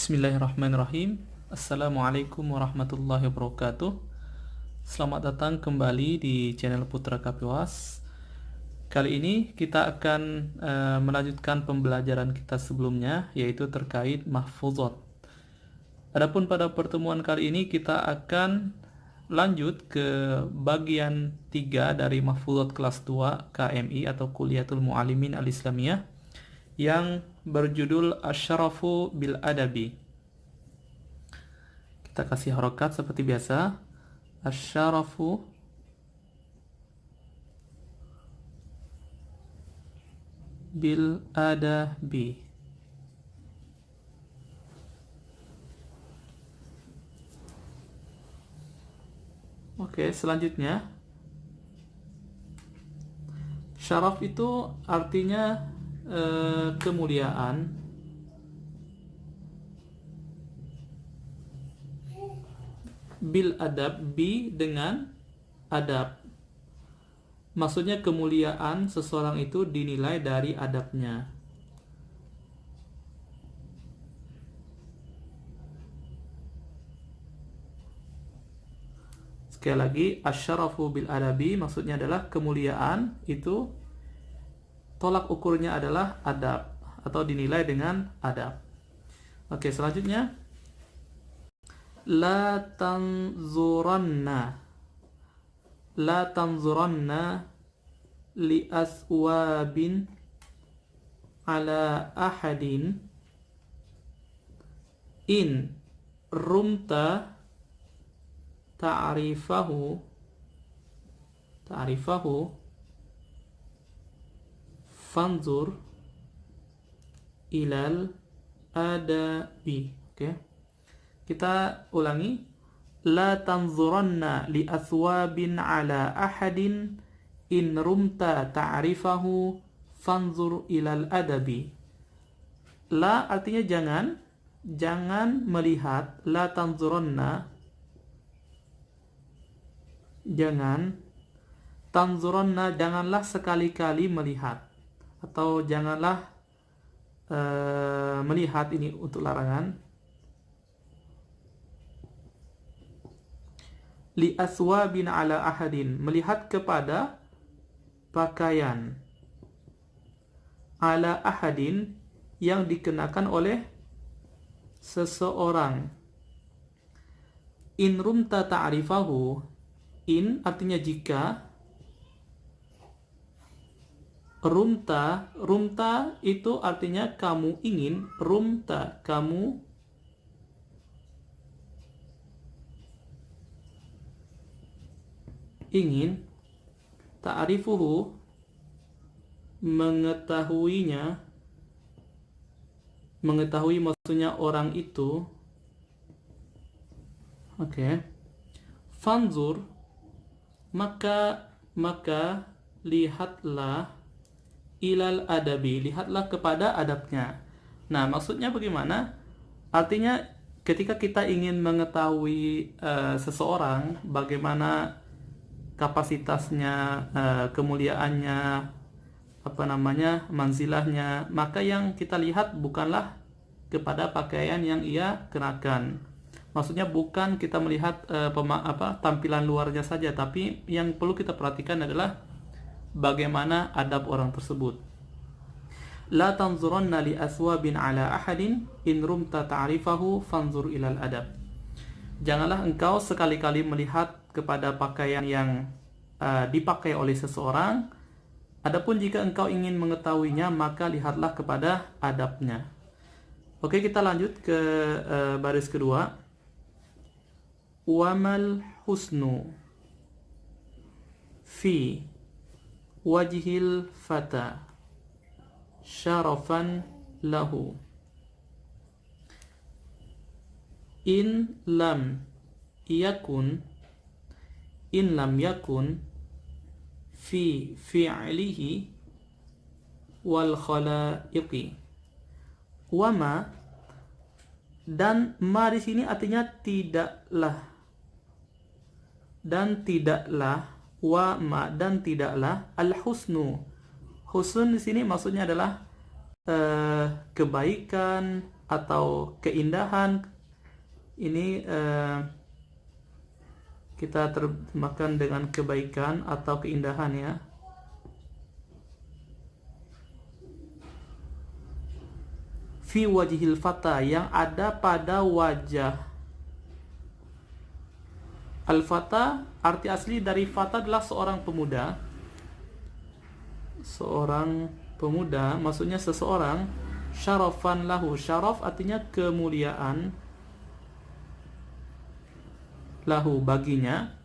Bismillahirrahmanirrahim. Assalamualaikum warahmatullahi wabarakatuh. Selamat datang kembali di channel Putra Kapiwas. Kali ini kita akan melanjutkan pembelajaran kita sebelumnya, yaitu terkait mahfuzat. Adapun pada pertemuan kali ini kita akan lanjut ke bagian 3 dari mahfuzat kelas 2 KMI atau Kuliatul Muallimin Al-Islamiyah yang berjudul Asyarafu bil Adabi. Kita kasih harokat seperti biasa. Asyarafu bil Adabi. Oke, selanjutnya syaraf itu artinya kemuliaan. Bil adab, bi dengan adab. Maksudnya kemuliaan seseorang itu dinilai dari adabnya. Sekali lagi, asyarafu bil adabi maksudnya adalah kemuliaan itu tolak ukurnya adalah adab atau dinilai dengan adab. Oke, selanjutnya la tanzuranna li aswabin ala ahadin in rumta ta'rifahu fanzur ilal adabi. Oke. Kita ulangi. La tanzuranna li athwabin ala ahadin in rumta ta'rifahu fanzur ilal adabi. La artinya jangan melihat. La tanzuranna tanzuranna janganlah sekali-kali melihat, atau janganlah melihat, ini untuk larangan. Li aswabin ala ahadin, melihat kepada pakaian ala ahadin yang dikenakan oleh seseorang. In rumta ta'rifahu, in artinya jika. Rumta itu artinya kamu ingin. Rumta, kamu ingin. Ta'rifuhu, mengetahuinya. Mengetahui maksudnya orang itu. Oke. Fanzur, maka lihatlah. Ilal adabi, lihatlah kepada adabnya. Nah, maksudnya bagaimana? Artinya ketika kita ingin mengetahui seseorang, bagaimana kapasitasnya, kemuliaannya, manzilahnya, maka yang kita lihat bukanlah kepada pakaian yang ia kenakan. Maksudnya bukan kita melihat tampilan luarnya saja, tapi yang perlu kita perhatikan adalah bagaimana adab orang tersebut. La tanzuranna li aswabin ala ahadin in rumta ta'rifahu fanzur ilal adab. Janganlah engkau sekali-kali melihat kepada pakaian yang dipakai oleh seseorang. Adapun jika engkau ingin mengetahuinya, maka lihatlah kepada adabnya. Oke, kita lanjut ke baris kedua. Wamal husnu fi wajhil fata syarafan lahu in lam yakun fi fi'lihi wal khalaiqi. Wama, dan ma di sini artinya tidaklah, dan tidaklah. Wa ma, dan tidaklah. Al husnu, husn di sini maksudnya adalah kebaikan, atau keindahan. Ini kita terjemahkan dengan kebaikan atau keindahan ya. Fi wajhil fata, yang ada pada wajah. Al-fata, arti asli dari fata adalah seorang pemuda. Seorang pemuda, maksudnya seseorang. Syarafan lahu, syaraf artinya kemuliaan. Lahu, baginya.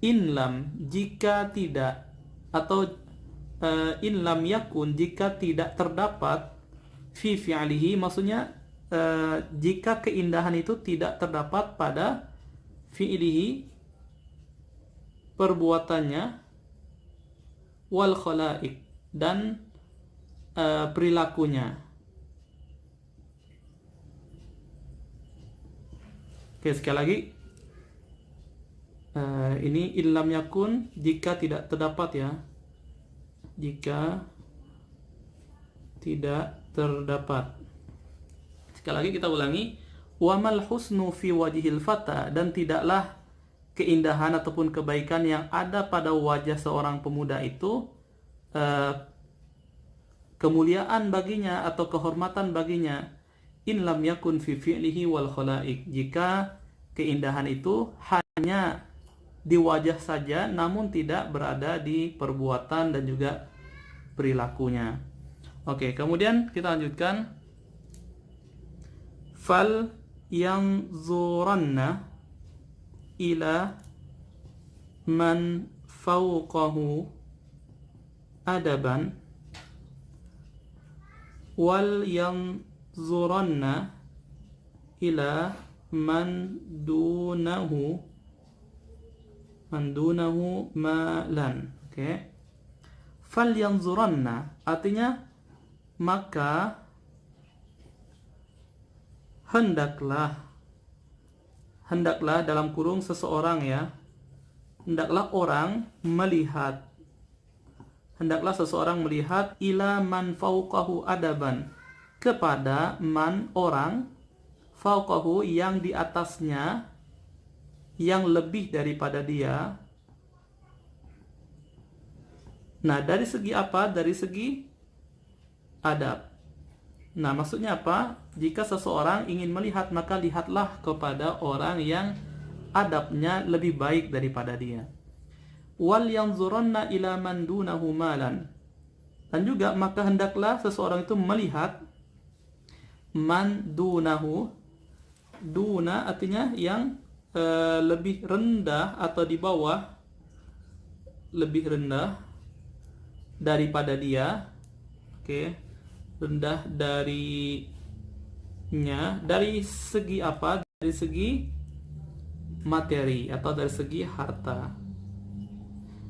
Inlam, jika tidak, atau inlam yakun, jika tidak terdapat, fi fi'alihi, maksudnya jika keindahan itu tidak terdapat pada fi'ilihi, perbuatannya, wal khalaik, dan perilakunya. Oke, sekali lagi. Ini illam yakun, jika tidak terdapat ya. Jika tidak terdapat. Sekali lagi kita ulangi. Wamal husnu fi wajhil fata, dan tidaklah keindahan ataupun kebaikan yang ada pada wajah seorang pemuda itu kemuliaan baginya atau kehormatan baginya. In lam yakun fi fi'lihi wal khalaik, jika keindahan itu hanya di wajah saja namun tidak berada di perbuatan dan juga perilakunya. Oke, kemudian kita lanjutkan. Fal yanzuranna ila man fawqahu adaban wal yanzuranna ila man dunahu malan. Oke. Fal yanzuranna artinya maka hendaklah dalam kurung seseorang ya. Hendaklah seseorang melihat ila man fauqahu adaban, kepada man orang, fauqahu yang di atasnya, yang lebih daripada dia. Nah, dari segi apa? Dari segi adab. Nah, maksudnya apa? Jika seseorang ingin melihat, maka lihatlah kepada orang yang adabnya lebih baik daripada dia. Wal yanzuranna ila man dunahu malan. Dan juga maka hendaklah seseorang itu melihat man dunahu. Duna artinya yang lebih rendah atau di bawah, lebih rendah daripada dia. Oke, rendah darinya dari segi apa? Dari segi materi atau dari segi harta.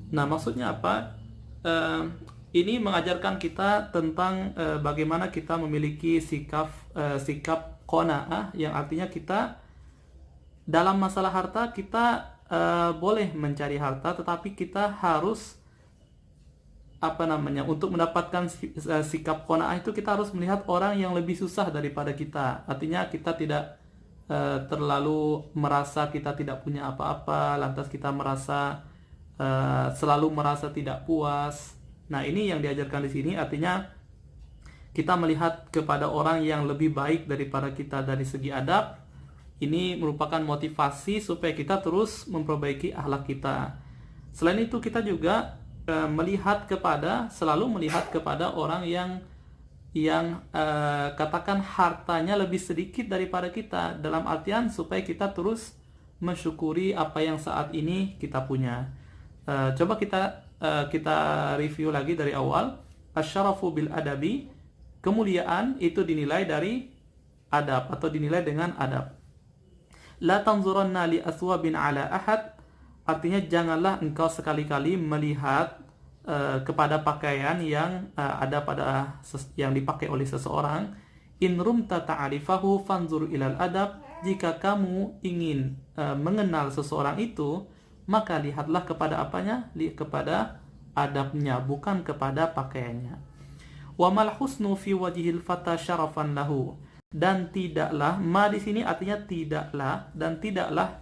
Nah, maksudnya apa? Ini mengajarkan kita tentang bagaimana kita memiliki sikap qanaah, yang artinya kita dalam masalah harta kita boleh mencari harta, tetapi kita harus untuk mendapatkan sikap qanaah itu kita harus melihat orang yang lebih susah daripada kita. Artinya kita tidak terlalu merasa kita tidak punya apa-apa, lantas kita selalu merasa tidak puas. Nah, ini yang diajarkan di sini, artinya kita melihat kepada orang yang lebih baik daripada kita dari segi adab. Ini merupakan motivasi supaya kita terus memperbaiki akhlak kita. Selain itu, kita juga selalu melihat kepada orang yang katakan hartanya lebih sedikit daripada kita, dalam artian supaya kita terus mensyukuri apa yang saat ini kita punya. Coba kita review lagi dari awal. Asyarafu bil adabi, kemuliaan itu dinilai dari adab atau dinilai dengan adab. La tanzuranna li aswabin ala ahad, artinya janganlah engkau sekali-kali melihat kepada pakaian yang ada pada yang dipakai oleh seseorang. In rumta ta'arifahu fanzur ilal adab, jika kamu ingin mengenal seseorang itu, maka lihatlah kepada apanya? Kepada adabnya, bukan kepada pakaiannya. Wa mal husnu fi wajhil fata syarafan lahu. Dan tidaklah, ma di sini artinya tidaklah, dan tidaklah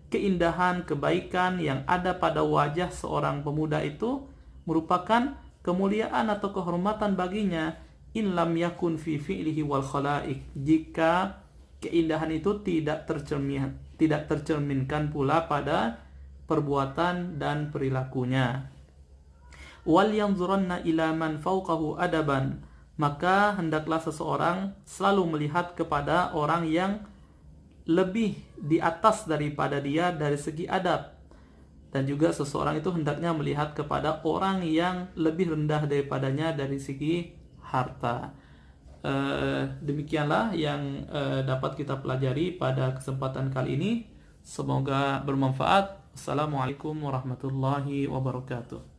keindahan, kebaikan yang ada pada wajah seorang pemuda itu merupakan kemuliaan atau kehormatan baginya, in lam yakun fi fi'lihi wal khalaik, jika keindahan itu tidak tercerminkan pula pada perbuatan dan perilakunya. Wal yanzuranna ila man fawqahu adaban, maka hendaklah seseorang selalu melihat kepada orang yang lebih di atas daripada dia dari segi adab, dan juga seseorang itu hendaknya melihat kepada orang yang lebih rendah daripadanya dari segi harta. Demikianlah yang dapat kita pelajari pada kesempatan kali ini. Semoga bermanfaat. Assalamualaikum warahmatullahi wabarakatuh.